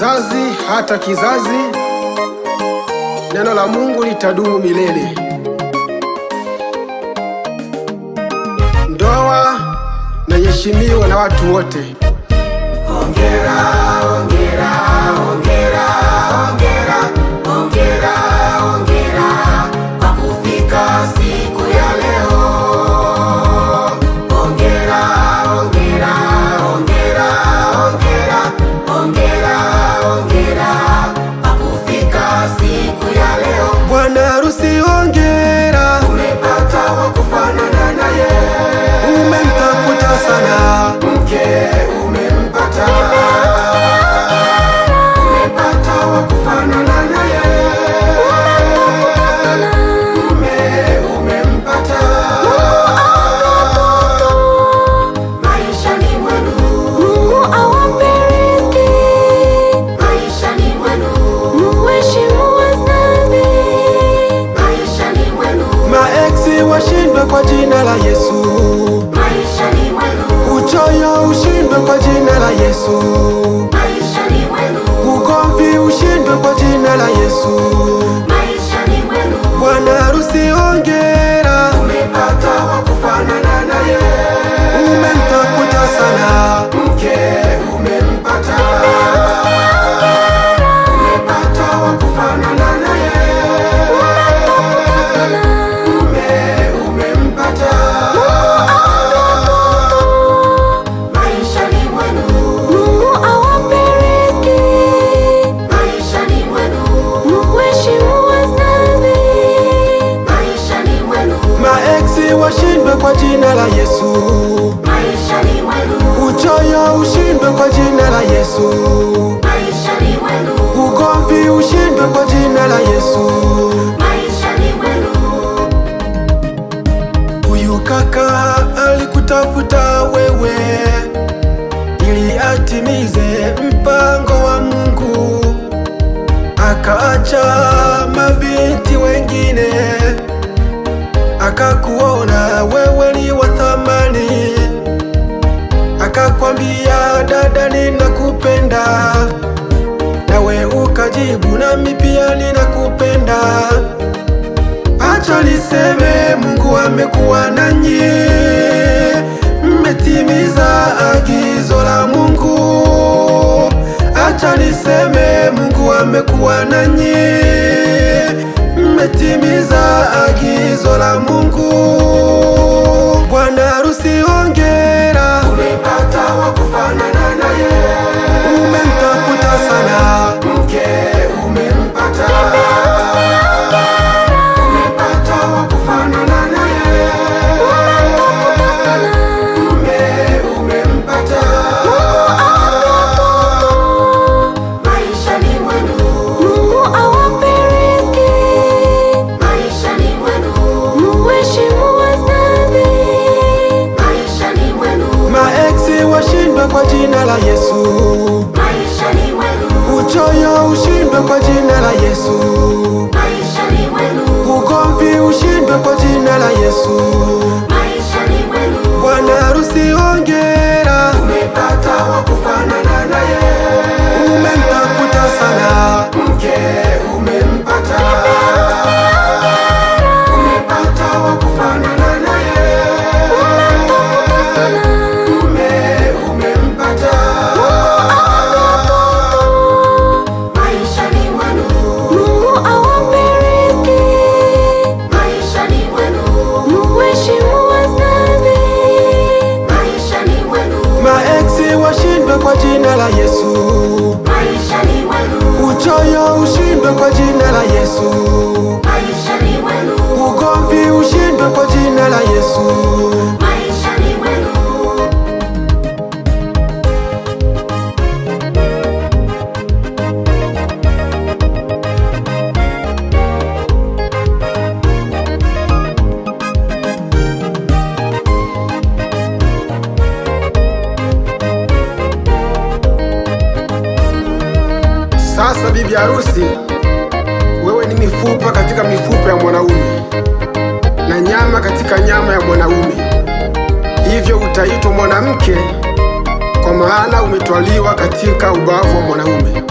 kizazi hata kizazi, neno la Mungu litadumu milele. Ndoa na iheshimiwa na watu wote. Hongera, hongera, hongera, hongera, hongera, hongera kwa kufika siku ya leo. Hongera, hongera, hongera, hongera, hongera, hongera kwa kufika siku ya leo. Bwana harusi hongera, umepata wa kufanana naye. Umemtafuta sana mke, umempata wa kufanana naye. Mume, umempata. Maishani mwenu Mungu awape riziki. maishani mwenu Muheshimu wazazi. maishani mwenu maeksi washindwe kwa jina la Yesu. maishani mwenu Uchoyo ushindwe kwa jina la Yesu. maishani mwenu Ugomvi ushindwe kwa jina la Yesu. maishani mwenu Bwana harusi hongera, umepata wa kufanana naye. umemtafuta sana Mke, umempata. Umepata wa kufanana naye. Mume, umempata. Maishani mwenu Mungu awape riziki. maishani mwenu Muheshimu wazazi. maishani mwenu maeksi washindwe kwa jina la Yesu. maishani mwenu Uchoyo ushindwe kwa jina la Yesu. maishani mwenu Ugomvi ushindwe kwa jina la Yesu. maishani mwenu. Huyu kaka alikutafuta wewe ili atimize mpango wa Mungu, akaacha mabinti wengine, akakuona wewe ni wa thamani, akakwambia dada, ninakupenda, nawe ukajibu nami pia ninakupenda. Acha niseme Mungu amekuwa nanyi, mmetimiza agizo la Mungu. Acha niseme Mungu amekuwa nanyi, mmetimiza agizo la Mungu. Bwana harusi hongera, Umepata wa kufanana naye. umemtafuta sana Mke, umempata. Umepata wa kufanana naye. Mume, umempata. Maishani mwenu Mungu awape riziki. maishani mwenu Muheshimu wazazi. maishani mwenu maeksi washindwe kwa jina la Yesu. maishani mwenu Uchoyo ushindwe kwa jina la Yesu. maishani mwenu Ugomvi ushindwe kwa jina la Yesu. maishani mwenu. Bwana harusi hongera, Umepata wa kufanana naye. umemtafuta sana Mke, umempata. Umepata wa kufanana naye. Mume, umempata. Maishani mwenu Mungu awape riziki. maishani mwenu Muheshimu wazazi. maishani mwenu maeksi washindwe kwa jina la Yesu. maishani mwenu Uchoyo ushindwe kwa jina la Yesu. maishani mwenu Ugomvi ushindwe kwa jina la Yesu. maishani mwenu. Sasa bibi harusi, wewe ni mifupa katika mifupa ya mwanaume na nyama katika nyama ya mwanaume, hivyo utaitwa mwanamke, kwa kwa maana umetwaliwa katika ubavu wa mwanaume.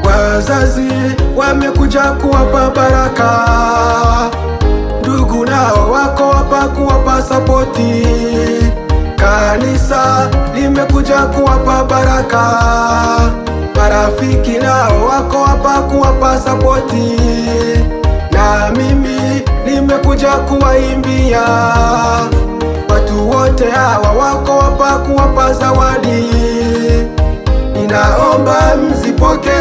Wazazi wamekuja kuwapa baraka, ndugu nao wako hapa kuwapa sapoti, kanisa limekuja kuwapa baraka, marafiki nao wako hapa kuwapa sapoti, na mimi nimekuja kuwaimbia. Watu wote hawa wako hapa kuwapa zawadi, ninaomba mzipokee,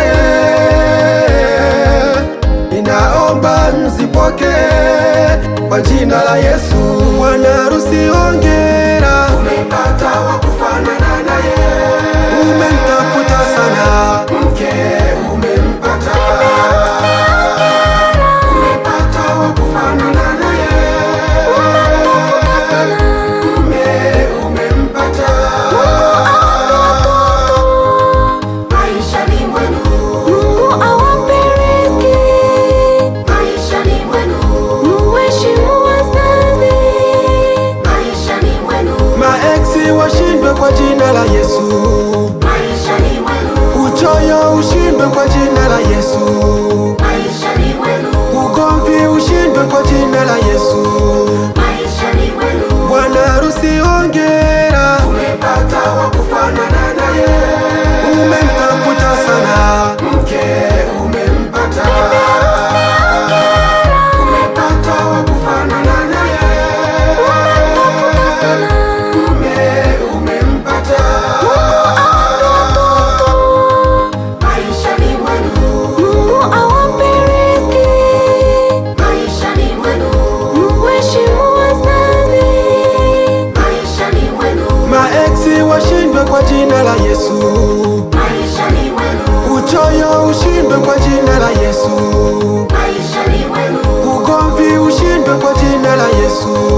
ninaomba mzipokee kwa jina la Yesu. Bwana harusi hongera, Umepata wa kufanana naye. umemtafuta sana Mke umempata. Umepata wa kufanana naye. Mume umempata. Maishani mwenu. Mungu awape riziki, Maishani mwenu. muheshimu wazazi. Maishani mwenu. maeksi washindwe kwa jina la Yesu, Maishani mwenu. uchoyo ushindwe kwa jina la Yesu, Maishani mwenu. ugomvi ushindwe kwa jina la Yesu. Maishani mwenu. Bwana harusi hongera, Umepata wa kufanana naye. umemtafuta sana Mke umempata. Umepata wa kufanana naye. Mume umempata. Maishani mwenu. Mungu awape riziki, Maishani mwenu. muheshimu wazazi. Maishani mwenu. maeksi washindwe kwa jina la Yesu, Maishani mwenu. uchoyo ushindwe kwa jina la Yesu, Maishani mwenu. ugomvi ushindwe kwa jina la Yesu.